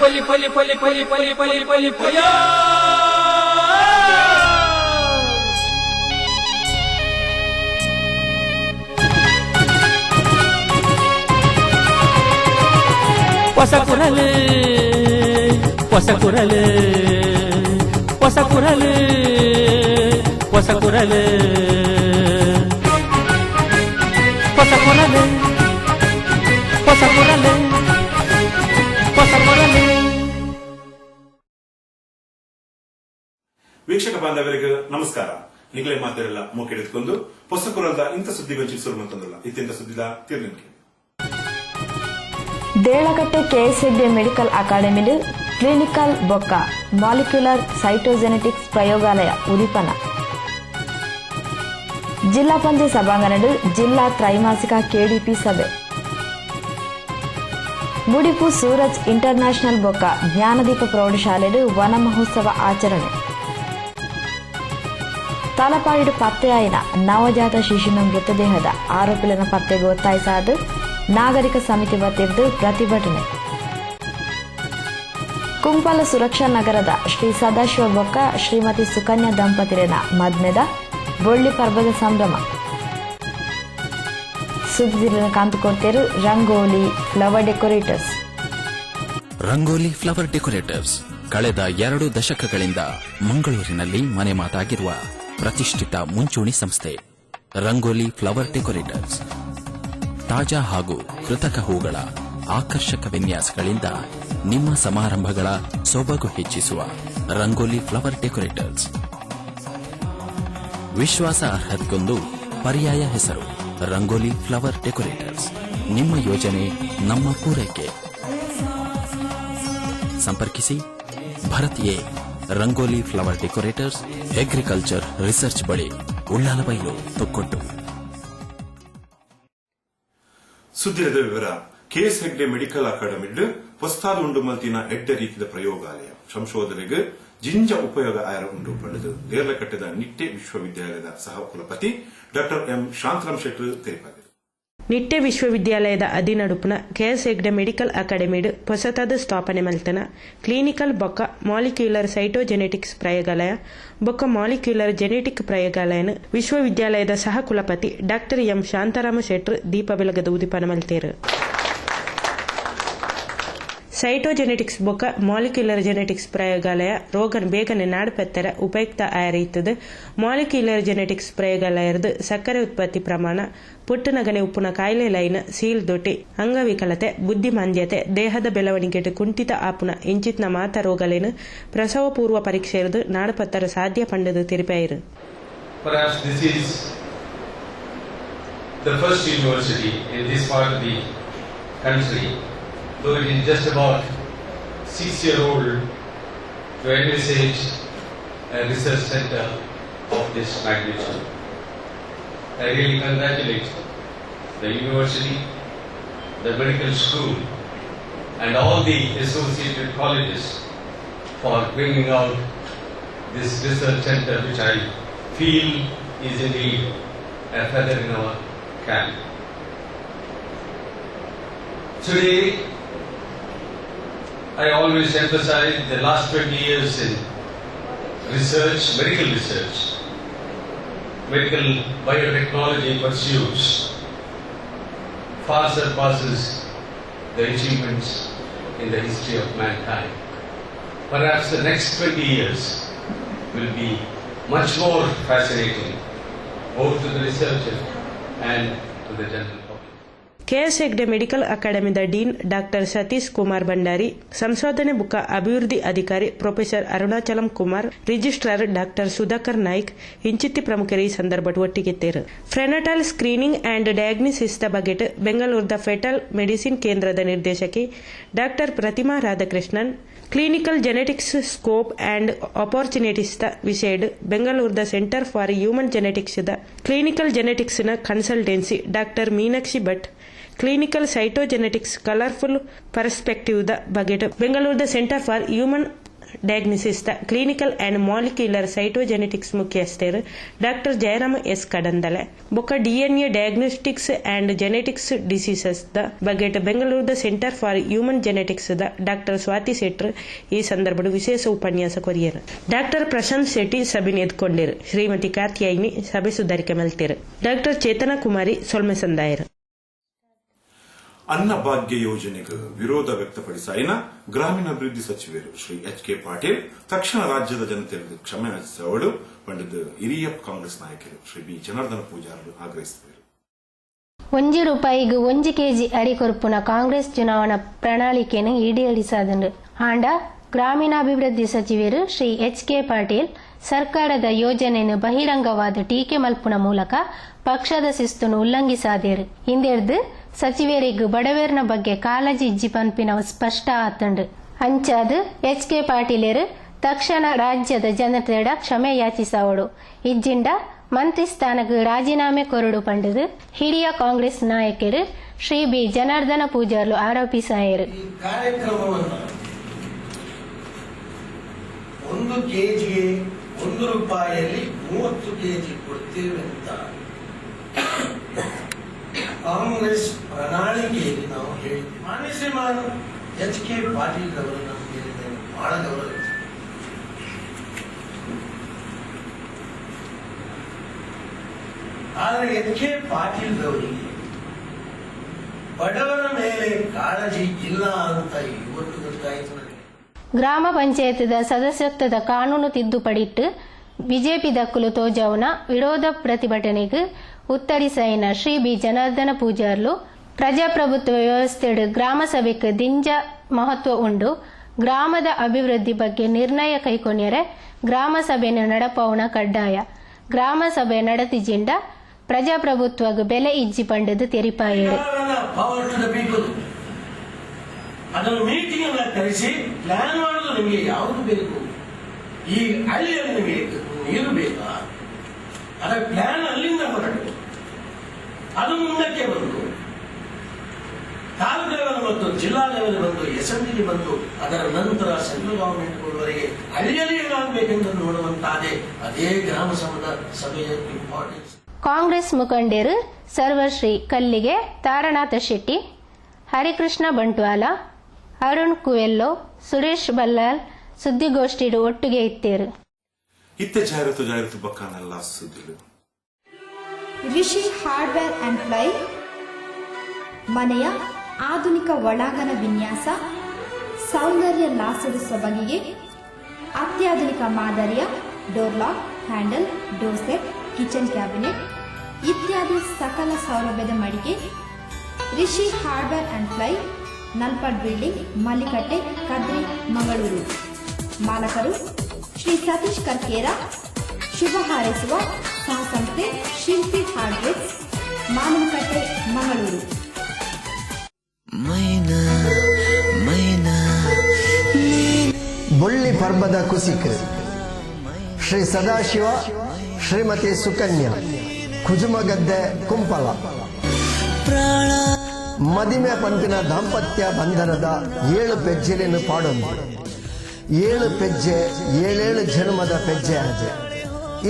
ಹೊಸ ಕುರಲು ಹೊಸ ಕುರಲು ಹೊಸ ಕುರಲು ಹೊಸ ಕುರಲು ಹೊಸ ಕುರಲು ಹೊಸ ಕುರಲು ಹೊಸ ಕುರಲು. ವೀಕ್ಷಕ ಬಾಂಧವರಿಗೆ ನಮಸ್ಕಾರ. ನಿಗಲೇ ಮಾತಿರಲ್ಲ ಮೂಕೆಡೆದುಕೊಂಡು ಹೊಸ ಕುರಲ್ದ ಇಂಥ ಸುದ್ದಿ ವಂಚಿಸುರು ಅಂತಂದ್ರಲ್ಲ ಇತ್ತಿಂತ ಸುದ್ದಿದ ತೀರ್ನಿಕೆ ದೇಳಕಟ್ಟೆ ಕೆಎಸ್ಎಡ್ಡಿ ಮೆಡಿಕಲ್ ಅಕಾಡೆಮಿಲು ಕ್ಲಿನಿಕಲ್ ಬೊಕ್ಕ ಮಾಲಿಕ್ಯುಲರ್ ಸೈಟೋಜೆನೆಟಿಕ್ಸ್ ಪ್ರಯೋಗಾಲಯ ಉದಿಪನ ಜಿಲ್ಲಾ ಪಂಚಾಯತ್ ಸಭಾಂಗಣಡು ಜಿಲ್ಲಾ ತ್ರೈಮಾಸಿಕ ಕೆಡಿಪಿ ಸಭೆ ಮುಡಿಪು ಸೂರಜ್ ಇಂಟರ್ನ್ಯಾಷನಲ್ ಬೊಕ್ಕ ಜ್ಞಾನದೀಪ ಪ್ರೌಢಶಾಲೆಡು ವನ ಮಹೋತ್ಸವ ಆಚರಣೆ ತಲಪಾಡಿಡು ಪತ್ತೆಯಾಯಿನ ನವಜಾತ ಶಿಶುವಿನ ಮೃತದೇಹದ ಆರೋಪಿಗಳ ಪತ್ತೆಗೆ ಒತ್ತಾಯಿಸಾದ ನಾಗರಿಕ ಸಮಿತಿ ವತಿಯಿಂದ ಪ್ರತಿಭಟನೆ. ಕುಂಪಲ ಸುರಕ್ಷಾ ನಗರದ ಶ್ರೀ ಸದಾಶಿವ ಬೊಕ್ಕ ಶ್ರೀಮತಿ ಸುಕನ್ಯಾ ದಂಪತಿರನ ಮದ್ಮೆದ ಬೊಳ್ಳಿ ಪರ್ವದ ಸಂಭ್ರಮ. ಸುದ್ದಿನ ಕಾಂತುಕೊಡ್ತೇರು Rangoli flower decorators. Rangoli flower decorators ಕಳೆದ 2 ದಶಕಗಳಿಂದ ಮಂಗಳೂರಿನಲ್ಲಿ ಮನೆ ಮಾತಾಗಿರುವ ಪ್ರತಿಷ್ಠಿತ ಮುಂಚೂಣಿ ಸಂಸ್ಥೆ. ರಂಗೋಲಿ ಫ್ಲವರ್ ಡೆಕೋರೇಟರ್ಸ್ ತಾಜಾ ಹಾಗೂ ಕೃತಕ ಹೂಗಳ ಆಕರ್ಷಕ ವಿನ್ಯಾಸಗಳಿಂದ ನಿಮ್ಮ ಸಮಾರಂಭಗಳ ಸೊಬಗು ಹೆಚ್ಚಿಸುವ ರಂಗೋಲಿ ಫ್ಲವರ್ ಡೆಕೋರೇಟರ್ಸ್. ವಿಶ್ವಾಸ ಅರ್ಹತೆಗೊಂದು ಪರ್ಯಾಯ ಹೆಸರು ರಂಗೋಲಿ ಫ್ಲವರ್ ಡೆಕೋರೇಟರ್ಸ್. ನಿಮ್ಮ ಯೋಜನೆ ನಮ್ಮ ಪೂರೈಕೆ. ಸಂಪರ್ಕಿಸಿ Bharat A Rangoli flower decorators, agriculture research ಬಳಿ, ಉಳ್ಳಾಲಬೈಲು, ತೊಕ್ಕೊಟ್ಟು. ಸುದ್ದಿರದ ವಿವರ. ಕೆಎಸ್ ಹೆಗ್ಡೆ ಮೆಡಿಕಲ್ ಅಕಾಡೆಮಿಡ್ ಹೊಸ್ತಾದ ಉಂಡು ಮಲ್ತಿನ ಎಡ್ಡ ರೀತಿಯ ಪ್ರಯೋಗಾಲಯ ಸಂಶೋಧನೆಗೆ ಜಿಂಜ ಉಪಯೋಗ ಆಯರ ಉಂಡು ಪಡೆದು ದೇರ್ಲಕಟ್ಟೆದ ನಿಟ್ಟೆ ವಿಶ್ವವಿದ್ಯಾಲಯದ ಸಹ ಕುಲಪತಿ ಡಾ ಎಂ ಶಾಂತರಾಮ್ ಶೆಟ್ಟಿ ತಿಳಿಸಿದರು. ನಿಟ್ಟೆ ವಿಶ್ವವಿದ್ಯಾಲಯದ ಅಧೀನಡುಪುನ ಕೆಎಸ್ ಹೆಗ್ಡೆ ಮೆಡಿಕಲ್ ಅಕಾಡೆಮಿಡ್ ಹೊಸತಾದ ಸ್ಥಾಪನೆ ಮಲ್ತನ ಕ್ಲಿನಿಕಲ್ ಬೊಕ್ಕ ಮಾಲಿಕ್ಯುಲರ್ ಸೈಟೋಜೆನೆಟಿಕ್ಸ್ ಪ್ರಯೋಗಾಲಯ ಬೊಕ್ಕ ಮಾಲಿಕ್ಯುಲರ್ ಜೆನೆಟಿಕ್ ಪ್ರಯೋಗಾಲಯನ ವಿಶ್ವವಿದ್ಯಾಲಯದ ಸಹ ಕುಲಪತಿ ಡಾ ಎಂ ಶಾಂತಾರಾಮ ಶೆಟ್ಟಿ ದೀಪ ಬೆಳಗದ ಉದಿಪನ ಮಲ್ತೇರು. ಸೈಟೋಜೆನೆಟಿಕ್ಸ್ ಬೊಕ್ಕ ಮಾಲಿಕ್ಯುಲರ್ ಜೆನೆಟಿಕ್ಸ್ ಪ್ರಯೋಗಾಲಯ ರೋಗನ್ ಬೇಗನೆ ನಾಡುಪೆತ್ತರ ಉಪಯುಕ್ತ ಆಯರಿತ್ತದು. ಮಾಲಿಕ್ಯುಲರ್ ಜೆನೆಟಿಕ್ಸ್ ಪ್ರಯೋಗಾಲಯದ ಸಕ್ಕರೆ ಉತ್ಪತ್ತಿ ಪ್ರಮಾಣ, ಪುಟ್ಟನಗನೆ ಉಪ್ಪುನ ಕಾಯಿಲೆ ಲೈನ್, ಸೀಲ್ ದೊಟ್ಟಿ, ಅಂಗವಿಕಲತೆ, ಬುದ್ಧಿಮಾಂದ್ಯತೆ, ದೇಹದ ಬೆಳವಣಿಗೆ ಕುಂಠಿತ ಆಪುನ ಇಂಚಿತ್ನ ಮಾತ ರೋಗಲೇನು ಪ್ರಸವ ಪೂರ್ವ ಪರೀಕ್ಷೆ ಇರುದು ನಾಡುಪತ್ತರ ಸಾಧ್ಯ ಪಂಡದು ತಿರುಪಾಯಿರು. Perhaps this is the first university in this part of the country, though it is just about 6-year-old, to envisage a research center of this magnitude. I really congratulate the university, the medical school, and all the associated colleges for bringing out this research center, which I feel is indeed a feather in our cap. Today, I always emphasize the last 20 years in research, medical biotechnology pursuits far surpasses the achievements in the history of mankind. Perhaps the next 20 years will be much more fascinating, both to the researcher and to the general public. KS Hegde medical ಅಕಾಡೆಮಿದ dean doctor Satish Kumar Bhandari, ಸಂಶೋಧನೆ ಬುಕ್ಕ ಅಭಿವೃದ್ಧಿ ಅಧಿಕಾರಿ professor Arunachalam Kumar, registrar doctor Sudhakar Naik ಇಂಚಿತ್ತಿ ಪ್ರಮುಖರು ಈ ಸಂದರ್ಭ ಒಟ್ಟಿಗೆತ್ತೇರು. ಫ್ರೆನಟಲ್ ಸ್ಕ್ರೀನಿಂಗ್ ಅಂಡ್ ಡಯಾಗ್ನಿಸಿಸ್ ದ ಬಗೆಟ್ ಬೆಂಗಳೂರದ ಫೆಟಲ್ ಮೆಡಿಸಿನ್ ಕೇಂದ್ರದ ನಿರ್ದೇಶಕಿ doctor Pratima Radhakrishnan, clinical genetics scope and opportunities ದ ವಿಷಯಡ್ ಬೆಂಗಳೂರದ ಸೆಂಟರ್ ಫಾರ್ ಹ್ಯೂಮನ್ ಜೆನೆಟಿಕ್ಸ್ ದ ಕ್ಲಿನಿಕಲ್ ಜೆನೆಟಿಕ್ಸ್ ನ consultancy doctor Meenakshi Bhat, clinical cytogenetics colourful perspective ದ ಬಗೆಟ್ ಬೆಂಗಳೂರದ ಸೆಂಟರ್ ಫಾರ್ ಹ್ಯೂಮನ್ ಡಯಾಗ್ನೋಸಿಸ್ ದ ಕ್ಲಿನಿಕಲ್ ಅಂಡ್ ಮಾಲಿಕ್ಯುಲರ್ ಸೈಟೋಜೆನೆಟಿಕ್ಸ್ ಮುಖ್ಯಸ್ಥರು ಡಾಕ್ಟರ್ ಜಯರಾಮ ಎಸ್ ಕಡಂದಲೆ ಬೊಕ್ಕ DNA diagnostics and genetics diseases ದ ಬಗೆಟ್ Bengaluru centre for human genetics ದ ಡಾಕ್ಟರ್ ಸ್ವಾತಿ ಶೆಟ್ರ್ ಈ ಸಂದರ್ಭದ ವಿಶೇಷ ಉಪನ್ಯಾಸ ಕೊರಿಯರು. ಡಾಕ್ಟರ್ ಪ್ರಶಾಂತ್ ಶೆಟ್ಟಿ ಸಭೆ ಎದ್ಕೊಂಡಿರು. ಶ್ರೀಮತಿ ಕಾರ್ತಿಯಾಯಿನಿ ಸಭೆ ಸುಧಾರಿಕೆ ಮಲ್ತಿರು. ಡಾಕ್ಟರ್ ಚೇತನಾ ಕುಮಾರಿ ಸೊಲ್ಮೆ ಸಂದಾಯರು. ಅನ್ನಭಾಗ್ಯ ಯೋಜನೆಗೆ ವಿರೋಧ ವ್ಯಕ್ತಪಡಿಸಾಯಿನ ಗ್ರಾಮೀಣಾಭಿವೃದ್ಧಿ ಸಚಿವರು ಶ್ರೀ HK ಪಾಟೀಲ್ ತಕ್ಷಣ ರಾಜ್ಯದ ಜನತೆಗೆ ಕ್ಷಮೆ ಯಾಚಿಸುವಳು ಪಂಡಿತ ಹಿರಿಯ ಕಾಂಗ್ರೆಸ್ ನಾಯಕರು ಶ್ರೀ B ಜನಾರ್ದನ ಪೂಜಾರರು ಆಗ್ರಹಿಸಿದರು. ₹1 1 kg ಅರಿಕೊರ್ಪುನ ಕಾಂಗ್ರೆಸ್ ಚುನಾವಣಾ ಪ್ರಣಾಳಿಕೆಯನ್ನು ಈಡೇರಿಸದಂಡು ಆಂಡ ಗ್ರಾಮೀಣಾಭಿವೃದ್ಧಿ ಸಚಿವರು ಶ್ರೀ HK ಪಾಟೀಲ್ ಸರ್ಕಾರದ ಯೋಜನೆಯನ್ನು ಬಹಿರಂಗವಾದ ಟೀಕೆ ಮಲ್ಪುನ ಮೂಲಕ ಪಕ್ಷದ ಶಿಸ್ತನ್ನು ಉಲ್ಲಂಘಿಸಾದೇರು. ಇಂದೆರ್ದು ಸಚಿವರಿಗೂ ಬಡವೇರ್ನ ಬಗ್ಗೆ ಕಾಳಜಿ ಇಜ್ಜಿ ಪನ್ಪಿನ ಸ್ಪಷ್ಟ ಆತಂಡು. ಅಂಚಾದು HK ಪಾಟೀಲರು ತಕ್ಷಣ ರಾಜ್ಯದ ಜನತೆಡ ಕ್ಷಮೆ ಯಾಚಿಸವಡು. ಇಜ್ಜಿಂಡ ಮಂತ್ರಿ ಸ್ಥಾನಕ್ಕೆ ರಾಜೀನಾಮೆ ಕೊರಡು ಪಂಡದು ಹಿರಿಯ ಕಾಂಗ್ರೆಸ್ ನಾಯಕರು ಶ್ರೀ B ಜನಾರ್ದನ ಪೂಜಾರ್ಲು ಆರೋಪಿಸಾಯರು. ಒಂದು ಕೆಜಿಗೆ ₹1 30 ಕೆಜಿ ಕೊಡ್ತೇವೆ ಅಂತ ಕಾಂಗ್ರೆಸ್ ಪ್ರಣಾಳಿಕೆಯಲ್ಲಿ ನಾವು ಹೇಳಿದ್ವಿ. ಮಾನ್ಯ ಶ್ರೀಮಾನ್ HK ಪಾಟೀಲ್ ಅವರು ನಾವು ಹೇಳಿದ್ದೇವೆ, ಬಹಳ ಗೌರವ. ಆದರೆ HK ಪಾಟೀಲ್ ಅವರಿಗೆ ಬಡವರ ಮೇಲೆ ಕಾಳಜಿ ಇಲ್ಲ ಅಂತ ಇವತ್ತು ಗೊತ್ತಾಯಿತು. ಗ್ರಾಮ ಪಂಚಾಯತ್ದ ಸದಸ್ಯತ್ವದ ಕಾನೂನು ತಿದ್ದುಪಡಿಟ್ಟು ಬಿಜೆಪಿ ದಕ್ಕಲು ತೋಜಾವನ ವಿರೋಧ ಪ್ರತಿಭಟನೆಗೆ ಉತ್ತರಿಸೈನ ಶ್ರೀ B ಜನಾರ್ದನ ಪೂಜಾರ್ಲು ಪ್ರಜಾಪ್ರಭುತ್ವ ವ್ಯವಸ್ಥೆಡು ಗ್ರಾಮ ಸಭೆಗೆ ದಿಂಜ ಮಹತ್ವ ಉಂಡು. ಗ್ರಾಮದ ಅಭಿವೃದ್ಧಿ ಬಗ್ಗೆ ನಿರ್ಣಯ ಕೈಕೊನ್ಯರೆ ಗ್ರಾಮ ಸಭೆಯನ್ನು ನಡಪವನ ಕಡ್ಡಾಯ. ಗ್ರಾಮ ಸಭೆ ನಡತಿಜಿಂಡ ಪ್ರಜಾಪ್ರಭುತ್ವಗೆ ಬೆಲೆ ಇಜ್ಜಿ ಪಂಡದು ತೆರಿಪಾಯರು. ಅದನ್ನು ಮೀಟಿಂಗ್ ಅನ್ನ ಕರೆಸಿ ಪ್ಲಾನ್ ಮಾಡೋದು. ನಿಮಗೆ ಯಾವುದು ಬೇಕು, ಈ ಹಳ್ಳಿಯಲ್ಲಿ ನಿಮಗೆ ನೀರು ಬೇಕಾ, ಅದರ ಪ್ಲಾನ್ ಅಲ್ಲಿಂದ ಹೊರಟು ಅದು ಮುಂದಕ್ಕೆ ಬಂದು ತಾಲೂಕು ಲೆವೆಲ್ ಬಂದು ಜಿಲ್ಲಾ ಲೆವೆಲ್ ಬಂದು ಅಸೆಂಬ್ಲಿಗೆ ಬಂದು ಅದರ ನಂತರ ಸೆಂಟ್ರಲ್ ಗವರ್ಮೆಂಟ್ವರೆಗೆ ಹಳ್ಳಿಯಲ್ಲಿ ಏನಾಗಬೇಕೆಂದು ನೋಡುವಂತಾದೆ. ಅದೇ ಗ್ರಾಮ ಸಭೆಯ ಇಂಪಾರ್ಟೆನ್ಸ್. ಕಾಂಗ್ರೆಸ್ ಮುಖಂಡರು ಸರ್ವಶ್ರೀ ಕಲ್ಲಿಗೆ, ತಾರನಾಥ ಶೆಟ್ಟಿ, ಹರಿಕೃಷ್ಣ ಬಂಟ್ವಾಲ, ಅರುಣ್ ಕುವೆಲ್ಲೋ, ಸುರೇಶ್ ಬಲ್ಲಾಲ್ ಸುದ್ದಿಗೋಷ್ಠಿಡು ಒಟ್ಟಿಗೆ ಇತ್ತೇರು. ಇತ್ತೆ ಜಾಹೀರಾತು ಬಕ್ಕನೆಲ್ಲ ಸುದ್ದಿಗಳು. ರಿಷಿ ಹಾರ್ಡ್ವೇರ್ ಅಂಡ್ ಫ್ಲೈ ಮನೆಯ ಆಧುನಿಕ ಒಳಾಂಗಣ ವಿನ್ಯಾಸ, ಸೌಂದರ್ಯ ಲಾಸದ ಸೊಬಗಿಗೆ ಅತ್ಯಾಧುನಿಕ ಮಾದರಿಯ door lock, handle, door set, kitchen cabinet ಇತ್ಯಾದಿ ಸಕಲ ಸೌಲಭ್ಯದ ಮಳಿಗೆ Rishi hardware and ply, Nalpad building, Mallikatte, Kadri, Mangaluru. ಮಾಲಕರು ಶ್ರೀ ಸತೀಶ್ ಕರ್ಕೇರ. ಶುಭ ಹಾರೈಸುವ ಸಹಸಂಸ್ಥೆ ಶಿಲ್ಪಿ ಹಾರ್ಡ್ವೇರ್, ಮಾನವಕಟ್ಟೆ, ಮಂಗಳೂರು. ಬೊಳ್ಳಿ ಪರ್ಬದ ಕುಸಿಕ್ ಶ್ರೀ ಸದಾಶಿವ ಶ್ರೀಮತಿ ಸುಕನ್ಯಾ ಕುಜುಮಗದ್ದೆ ಕುಂಪಲ. ಮದಿಮೆ ಪಂಪಿನ ದಾಂಪತ್ಯ ಬಂಧನದ 7 ಪೆಜ್ಜೆಲೆಯನ್ನು ಪಾಡೊಂದು 7 ಪೆಜ್ಜೆ 7 ಜನ್ಮದ ಪೆಜ್ಜೆ ಆಜೆ.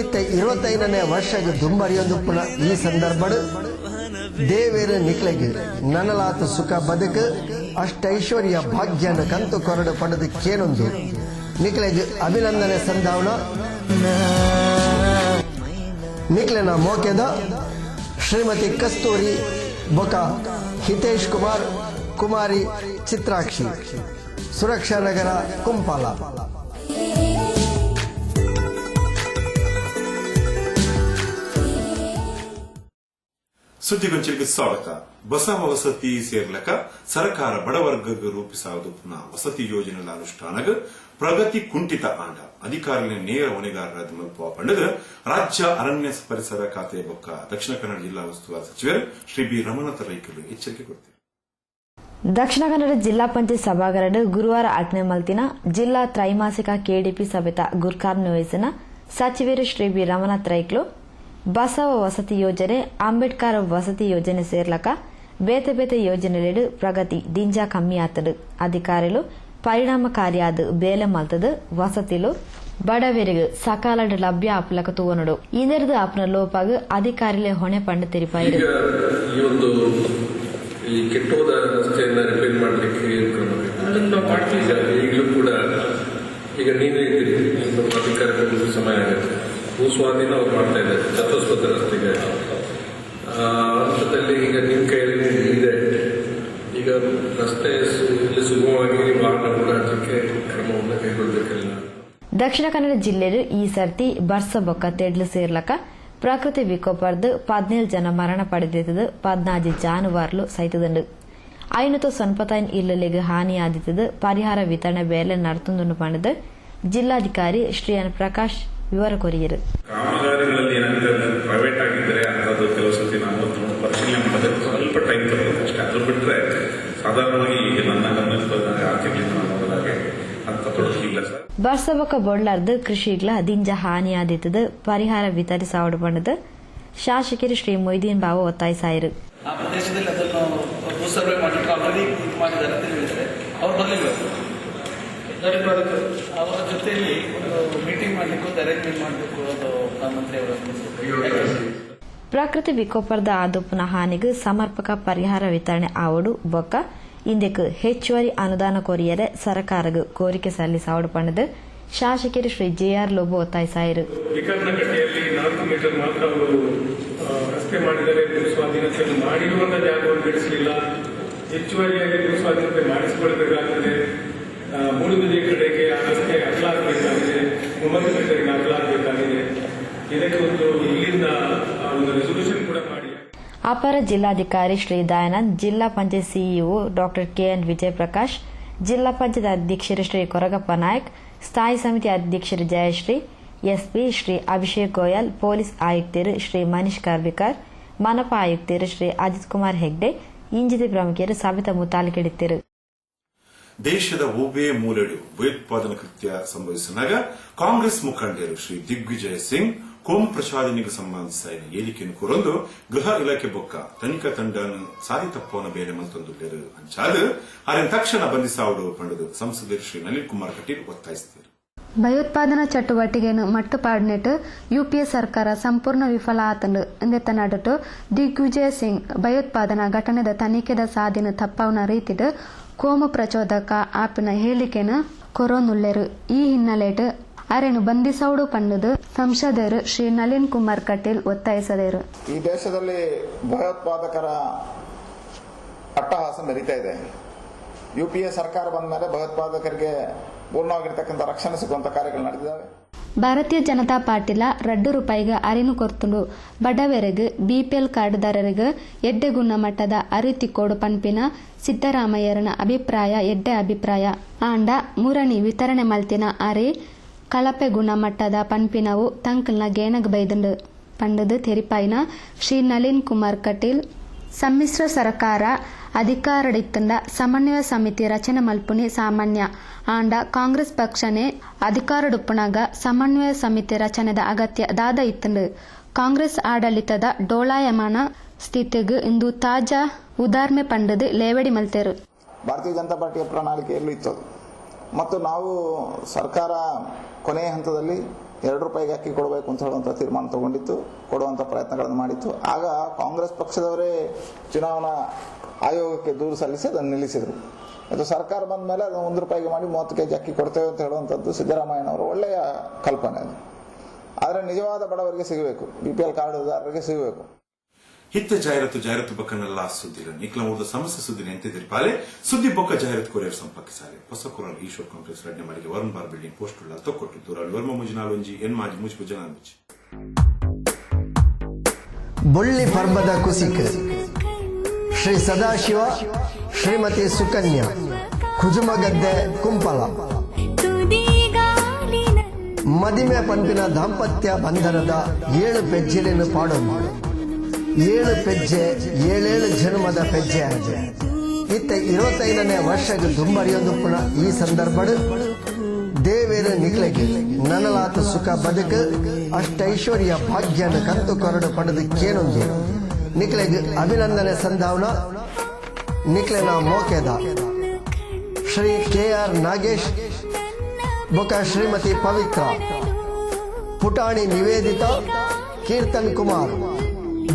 ಇತ್ತ 25ನೇ ವರ್ಷಕ್ಕೆ ದುಂಬರಿಯೊಂದುಪ್ಪುನ ಈ ಸಂದರ್ಭಡ್ ದೇವೇರು ನಿಕ್ಲೆಗೆ ನನಲಾತು ಸುಖ ಬದುಕು ಅಷ್ಟೈಶ್ವರ್ಯ ಭಾಗ್ಯನ ಕಂತು ಕೊರಡು ಪಡೆದು ಕೇನೊಂದು ನಿಕ್ಲೆಗೆ ಅಭಿನಂದನೆ ಸಂಧಾವನ. ನಿಕ್ಲೆನ ಮೋಕೆದ ಶ್ರೀಮತಿ ಕಸ್ತೂರಿ ಬೊಕ ಹಿತೇಶ್ ಕುಮಾರ್ ಕುಮಾರಿ ಚಿತ್ರಾಕ್ಷಿ, ಸುರಕ್ಷಾ ನಗರ, ಕುಂಪಾಲ. ಸುದ್ದಿಗೊಂಚಲಿಗೆ ಸ್ವಾಗತ. ಬಸವ ವಸತಿ ಸೇರ್ಲಕ ಸರ್ಕಾರ ಬಡವರ್ಗಕ್ಕೆ ರೂಪಿಸಾವುದು ಪುನಃ ವಸತಿ ಯೋಜನೆಗಳ ಅನುಷ್ಠಾನಗ ಪ್ರಗತಿ ಕುಂಠಿತ ಆಂಡ ಅಧಿಕಾರಿಗಳ ನೇರ ಹೊಣೆಗಾರರಾದ ಮಲ್ಪುವ ಪಂಡಗ ರಾಜ್ಯ ಅರಣ್ಯ ಪರಿಸರ ಖಾತೆ ಬೊಕ್ಕ ದಕ್ಷಿಣ ಕನ್ನಡ ಜಿಲ್ಲಾ ಉಸ್ತುವಾರಿ ಸಚಿವರು ಶ್ರೀ B ರಮನಾಥ ರೈಕರು ಎಚ್ಚರಿಕೆ ಕೊಡ್ತಾರೆ. ದಕ್ಷಿಣ ಕನ್ನಡ ಜಿಲ್ಲಾ ಪಂಚಾಯತ್ ಸಭಾಗರಡು ಗುರುವಾರ 8ನೇ ಮಲ್ತಿನ ಜಿಲ್ಲಾ ತ್ರೈಮಾಸಿಕ KDP ಸಭೆತ ಗುರ್ಕಾರ್ನಿವಹಿಸಿನ ಸಚಿವರು ಶ್ರೀ B ರಮನಾಥ ರೈಕ್ಲು ಬಸವ ವಸತಿ ಯೋಜನೆ, ಅಂಬೇಡ್ಕರ್ ವಸತಿ ಯೋಜನೆ ಸೇರ್ಲಕ ಬೇತೆ ಬೇತೆ ಯೋಜನೆಲೆಡು ಪ್ರಗತಿ ದಿಂಜಾ ಕಮ್ಮಿ ಆತಡು ಅಧಿಕಾರಿಗಳು ಪರಿಣಾಮಕಾರಿಯಾದ ಬೇಲೆ ಮಲ್ತದ ವಸತಿಲು ಬಡವರಿಗೆ ಸಕಾಲದ ಲಭ್ಯ ಆಪ್ಲಕ ತೂವನಡು ಇಂದರದ ಆಪ್ನ ಲೋಪಾಗ ಅಧಿಕಾರಿಲೆ ಹೊಣೆ ಪಂಡ ತೆರಿಪಾಯಿರು. ಈ ಕೆಟ್ಟೋದ ರಸ್ತೆಯನ್ನ ರಿಪೇರ್ ಮಾಡಲಿಕ್ಕೆ ಈಗಲೂ ಕೂಡ ಈಗ ನೀವೇ ಇದ್ದೀರಿ, ಅಧಿಕಾರಿಗಳು ಸಮಯ ಆಗುತ್ತೆ, ಭೂಸ್ವಾಧೀನ ಅವ್ರು ಮಾಡ್ತಾ ಇದ್ದಾರೆ ಚತುಷ್ಪಥ ರಸ್ತೆಗೆ ಹಂತದಲ್ಲಿ. ಈಗ ನಿಮ್ಮ ಕೈಯಲ್ಲಿ ಇದೆ, ಈಗ ರಸ್ತೆ ಸುಗಮವಾಗಿ ವಾಹನ ಓಡಾಡಲಿಕ್ಕೆ ಕ್ರಮವನ್ನು ಕೈಗೊಳ್ಳಬೇಕಲ್ಲ. ದಕ್ಷಿಣ ಕನ್ನಡ ಜಿಲ್ಲೆಯಲ್ಲಿ ಈ ಸರ್ತಿ ಬರ್ಸ ಬೊಕ್ಕ ತೆಡ್ಲು ಸೇರ್ಲಕ ಪ್ರಕೃತಿ ವಿಕೋಪದ 17 ಜನ ಮರಣ ಪಡೆದಿದ್ದದು, 14 ಜಾನುವಾರುಲು ಸೈತದಂಡು. 590 ಇಲ್ಲಲೆಗೆ ಹಾನಿಯಾದಿದ್ದದು. ಪರಿಹಾರ ವಿತರಣೆ ಬೇಲೆ ನರ್ತೊಂದು ಪಂಡದ ಜಿಲ್ಲಾಧಿಕಾರಿ ಶ್ರೀ ಎನ್ ಪ್ರಕಾಶ್ ವಿವರ ಕೊರಿಯರು. ಕಾಮಗಾರಿಗಳಲ್ಲಿ ಏನಾಗುತ್ತೆ ಪ್ರೈವೇಟ್ ಆಗಿದ್ದರೆ ಅದು ಕೆಲವು ಸತಿ ನಾವು ಪರಿಶೀಲನೆ ಮಾಡೋದು ಸ್ವಲ್ಪ ಟೈಮ್ ತಗೋಬೇಕು ಅಷ್ಟೇ. ಅದು ಬಿಟ್ಟರೆ ಸಾಧಾರಣವಾಗಿ ಈಗ ನನ್ನ ಗಮನಕ್ಕೆ 6 ತಿಂಗಳಿಂದ ನೋಡೋದಾಗೆ ಅಂತ ತೊಡಗಿಲ್ಲ ಸರ್. ಬರ್ಸಬೊಕ್ಕ ಬೊಳ್ಳಾರ್ದು ಕೃಷಿಗಳ ದಿಂಜ ಹಾನಿಯಾದಿದ್ದದು. ಪರಿಹಾರ ವಿತರಿಸಾವಡು ಪಂಡದ ಶಾಸಕರು ಶ್ರೀ ಮೊಯ್ದೀನ್ ಬಾಬು ಒತ್ತಾಯಿಸಾಯಿರು. ಆ ಪ್ರದೇಶದಲ್ಲಿ ಅದನ್ನು ಭೂಸರ್ವೆ ಮಾಡಲಿಕ್ಕೆ ಆಲ್ರೆಡಿ ಇದು ಮಾಡಿದ್ದಾರೆ ಅಂತ ಹೇಳಿದರೆ ಅವ್ರು ಬರಲಿಲ್ಲ. ಅವರ ಜೊತೆಯಲ್ಲಿ ಒಂದು ಮೀಟಿಂಗ್ ಮಾಡಲಿಕ್ಕೆ ಒಂದು ಅರೇಂಜ್ಮೆಂಟ್ ಮಾಡಬೇಕು ಅದು ಪ್ರಧಾನಮಂತ್ರಿ ಅವರ. ಪ್ರಕೃತಿ ವಿಕೋಪದ ಆದೋಪನ ಹಾನಿಗೆ ಸಮರ್ಪಕ ಪರಿಹಾರ ವಿತರಣೆ ಆವಡು ಬೊಕ್ಕ ಇಂದಕ್ಕೆ ಹೆಚ್ಚುವರಿ ಅನುದಾನ ಕೊರಿಯರೆ ಸರ್ಕಾರಕ್ಕೆ ಕೋರಿಕೆ ಸಲ್ಲಿಸಾವಡು ಪಂಡದ ಶಾಸಕರು ಶ್ರೀ ಜೆಆರ್ ಲೋಬೋ ಒತ್ತಾಯಿಸಾಯಿರು. ವಿಕರ್ಣಕಟ್ಟೆಯಲ್ಲಿ 4 ಮೀಟರ್ ಮಾತ್ರ ಅವರು ರಸ್ತೆ ಮಾಡಿದರೆ ಭೂಸ್ವಾಧೀನತೆಯನ್ನು ಮಾಡಿರುವಂತಹ ಜಾಗವನ್ನು ಬಿಡಿಸಲಿಲ್ಲ. ಹೆಚ್ಚುವರಿಯಾಗಿ ಭೂಸ್ವಾಧೀನತೆ ಮಾಡಿಸಿಕೊಳ್ಳಬೇಕಾಗುತ್ತದೆ. 3 ಕಡೆಗೆ ಆ ರಸ್ತೆ ಅಗಲಾಗಬೇಕಾಗಿದೆ, 9 ಮೀಟರ್ಗೆ ಅಗಲಾಗಬೇಕಾಗಿದೆ. ಇದಕ್ಕೆ ಒಂದು ಇಲ್ಲಿಂದ ಒಂದು ರೆಸೊಲ್ಯೂಷನ್ ಕೂಡ ಮಾಡಿ. ಅಪರ ಜಿಲ್ಲಾಧಿಕಾರಿ ಶ್ರೀ ದಯಾನಂದ್, ಜಿಲ್ಲಾ panchayat CEO doctor K N Vijay Prakash, ಜಿಲ್ಲಾ ಪಂಚಾಯತ್ ಅಧ್ಯಕ್ಷರು ಶ್ರೀ ಕೊರಗಪ್ಪ ನಾಯಕ್, ಸ್ಥಾಯಿ ಸಮಿತಿ ಅಧ್ಯಕ್ಷರು ಜಯಶ್ರೀ, ಎಸ್ಪಿ ಶ್ರೀ ಅಭಿಷೇಕ್ ಗೋಯಲ್, ಪೊಲೀಸ್ ಆಯುಕ್ತರು ಶ್ರೀ ಮನೀಶ್ ಕಾರ್ಬಿಕರ್, ಮನಪಾ ಆಯುಕ್ತರು ಶ್ರೀ ಅಜಿತ್ ಕುಮಾರ್ ಹೆಗ್ಡೆ ಇಂಜಿತಿ ಪ್ರಮುಖರು ಸಭೆತ ಮುತಾಲಿಕೆಡಿದ್ದರು. ದೇಶದ ಒಬ್ಬೇ ಮೂಲೆಡು ಭಯೋತ್ಪಾದನಾ ಕೃತ್ಯ ಸಂಭವಿಸಿದಾಗ ಕಾಂಗ್ರೆಸ್ ಮುಖಂಡರು ಶ್ರೀ ದಿಗ್ವಿಜಯ್ ಸಿಂಗ್ ಕೋಮು ಪ್ರಚಾರನಿಗೆ ಸಂಬಂಧಿಸಿದ ಹೇಳಿಕೆಯನ್ನು ಕೊರೊಂದು ಗೃಹ ಇಲಾಖೆ ಬೊಕ್ಕ ತನಿಖಾ ತಂಡವನ್ನು ಸಾರಿ ತಪ್ಪವನ್ನ ಬೇರೆ ಮಲ್ತೊಂದುಳ್ಳರು ಅಂಚಾದ ಅದನ್ನು ತಕ್ಷಣ ಬಂಧಿಸಾವಡು ಪಂಡದು ಸಂಸದರು ಶ್ರೀ ನಳಿನ್ ಕುಮಾರ್ ಕಟೀಲ್ ಒತ್ತಾಯಿಸಿದರು. ಭಯೋತ್ಪಾದನಾ ಚಟುವಟಿಕೆಯನ್ನು ಮಟ್ಟುಪಾಡಿನಿಟ್ಟು ಯುಪಿಎ ಸರ್ಕಾರ ಸಂಪೂರ್ಣ ವಿಫಲ ಆತಂಡು ಎಂದೆತ್ತನಾಡಿಟ್ಟು ದಿಗ್ವಿಜಯ್ ಸಿಂಗ್ ಭಯೋತ್ಪಾದನಾ ಘಟನೆದ ತನಿಖೆದ ಸಾಧಿನ ತಪ್ಪವನ ರೀತಿಡು ಕೋಮು ಪ್ರಚೋದಕ ಆಪಿನ ಹೇಳಿಕೆಯನ್ನು ಕೊರೋನುಳ್ಳೆರು. ಈ ಹಿನ್ನೆಲೆಟ್ ಅರೆನು ಬಂಧಿಸೌಡು ಪಂಡದು ಸಂಸದರು ಶ್ರೀ ನಳಿನ್ ಕುಮಾರ್ ಕಟೀಲ್ ಒತ್ತಾಯಿಸಿದರು. ಈ ದೇಶದಲ್ಲಿ ಭಯೋತ್ಪಾದಕರ ಅಟ್ಟಹಾಸ ಮೆರೀತಾ ಇದೆ. ಯುಪಿಎ ಸರ್ಕಾರ ಬಂದ ಮೇಲೆ ಭಯೋತ್ಪಾದಕರಿಗೆ ಪೂರ್ಣವಾಗಿರ್ತಕ್ಕಂಥ ರಕ್ಷಣೆ ಸಿಗುವಂತ ಕಾರ್ಯಗಳು ನಡೆದಿದ್ದಾವೆ. ಭಾರತೀಯ ಜನತಾ ಪಾರ್ಟಿಲ ₹2 ಅರಿನು ಕೊರ್ತುಂಡು ಬಡವರಿಗೆ ಬಿಪಿಎಲ್ ಕಾರ್ಡ್ದಾರರಿಗೆ ಎಡ್ಡೆ ಗುಣಮಟ್ಟದ ಅರಿತಿ ಕೋಡು ಪಂಪಿನ ಸಿದ್ದರಾಮಯ್ಯರನ ಅಭಿಪ್ರಾಯ ಎಡ್ಡೆ ಅಭಿಪ್ರಾಯ ಆಂಡ ಮೂರನಿ ವಿತರಣೆ ಮಲ್ತಿನ ಅರಿ ಕಳಪೆ ಗುಣಮಟ್ಟದ ಪಂಪಿನವು ತಂಕಲ್ನ ಗೇನಗ್ ಬೈದಂಡು ಪಂಡದು ತೆರಿಪಾಯಿನ ಶ್ರೀ ನಳಿನ್ ಕುಮಾರ್ ಕಟೀಲ್ ಸಮ್ಮಿಶ್ರ ಸರ್ಕಾರ ಅಧಿಕಾರಡಿತ್ತಂಡ ಸಮನ್ವಯ ಸಮಿತಿ ರಚನೆ ಮಲ್ಪುನಿ ಸಾಮಾನ್ಯ ಆಂಡ ಕಾಂಗ್ರೆಸ್ ಪಕ್ಷನೇ ಅಧಿಕಾರಡುಪ್ಪುನಾಗ ಸಮನ್ವಯ ಸಮಿತಿ ರಚನೆದ ಅಗತ್ಯ ದಾದ ಇತ್ತಂಡು ಕಾಂಗ್ರೆಸ್ ಆಡಳಿತದ ಡೋಲಾಯಮಾನ ಸ್ಥಿತಿಗೆ ಇಂದು ತಾಜಾ ಉದಾಹರಣೆ ಪಂಡದು ಲೇವಡಿ ಮಲ್ತೇರು. ಭಾರತೀಯ ಜನತಾ ಪಾರ್ಟಿಯ ಪ್ರಣಾಳಿಕೆಯಲ್ಲೂ ಇತ್ತು ಮತ್ತು ನಾವು ಸರ್ಕಾರ ಕೊನೆಯ ಹಂತದಲ್ಲಿ ₹2 ಅಕ್ಕಿ ಕೊಡಬೇಕು ಅಂತ ಹೇಳುವಂಥ ತೀರ್ಮಾನ ತಗೊಂಡಿತ್ತು, ಕೊಡುವಂಥ ಪ್ರಯತ್ನಗಳನ್ನು ಮಾಡಿತ್ತು. ಆಗ ಕಾಂಗ್ರೆಸ್ ಪಕ್ಷದವರೇ ಚುನಾವಣಾ ಆಯೋಗಕ್ಕೆ ದೂರು ಸಲ್ಲಿಸಿ ಅದನ್ನು ನಿಲ್ಲಿಸಿದರು. ಇದು ಸರ್ಕಾರ ಬಂದ ಮೇಲೆ ಅದನ್ನು ₹1 ಮಾಡಿ 30 ಕೆಜಿ ಅಕ್ಕಿ ಕೊಡ್ತೇವೆ ಅಂತ ಹೇಳುವಂಥದ್ದು ಸಿದ್ದರಾಮಯ್ಯನವರ ಒಳ್ಳೆಯ ಕಲ್ಪನೆ ಅದು. ಆದರೆ ನಿಜವಾದ ಬಡವರಿಗೆ ಸಿಗಬೇಕು, ಬಿಪಿಎಲ್ ಕಾರ್ಡುದಾರರಿಗೆ ಸಿಗಬೇಕು. ಹಿತ್ತ ಜಾಹೀರಾತು ಬೊಕ್ಕನೆಲ್ಲ ಸುದ್ದಿಗಳು ನಿಕ್ಲ ಉಳಿದ ಸಮಸ್ಯೆ ಸುದ್ದಿ ಎಂತಿದ್ರಿ ಪಾಲೆ ಸುದ್ದಿ ಬೊಕ್ಕ ಜಾಹೀರಾತು ಕೊರಿಯರ್ ಸಂಪರ್ಕಿಸಾರೆ ಹೊಸ ಕೊರಲ್ ಈಶ್ವರ್ ಕಾಂಪ್ಲೆಕ್ಸ್ ರಡ್ನೆ ಮಾಡಿಗೆ ವರುಣ್ ಬಾರ್ ಬಿಲ್ಡಿಂಗ್ ಪೋಸ್ಟ್ ಉಳ್ಳ ತೊಕ್ಕೊಟ್ಟು ದೂರ ವರ್ಮ ಮುಜಿನಾಲೊಂಜಿ ಎನ್ ಮಾಜಿ ಮುಜಿ ಜನ ಮುಚ್ಚಿ ಬೊಳ್ಳಿ ಪರ್ಬದ ಕುಸಿಕ್ ಶ್ರೀ ಸದಾಶಿವ ಶ್ರೀಮತಿ ಸುಕನ್ಯಾ ಕುಜುಮಗದ್ದೆ ಕುಂಪಲ ಮದಿಮೆ ಪಂಪಿನ ದಾಂಪತ್ಯ ಬಂಧನದ 7 ಪೆಜ್ಜಿಲಿನ ಪಾಡೊಂದು 7 ಪೆಜ್ಜೆ 7 ಜನ್ಮದ ಪೆಜ್ಜೆ ಆಗಿದೆ. ಇತ್ತ 25ನೇ ವರ್ಷಕ್ಕೆ ದುಂಬರಿಯೊಂದು ಪುನಃ ಈ ಸಂದರ್ಭ ದೇವೇರ ನಿಕ್ಲೆಗೆ ನನಲಾತ ಸುಖ ಬದುಕು ಅಷ್ಟೈಶ್ವರ್ಯ ಭಾಗ್ಯನ ಕಂತು ಕೊರಡು ಪಡೆದು ಕೇನೊಂದು ನಿಕ್ಲೆಗೆ ಅಭಿನಂದನೆ ಸಂಧಾವನ ನಿಕ್ಲೆನ ಮೋಕೆದ ಶ್ರೀ KR ನಾಗೇಶ್ ಬೊಕ ಶ್ರೀಮತಿ ಪವಿತ್ರ ಪುಟಾಣಿ ನಿವೇದಿತಾ ಕೀರ್ತನ್ ಕುಮಾರ್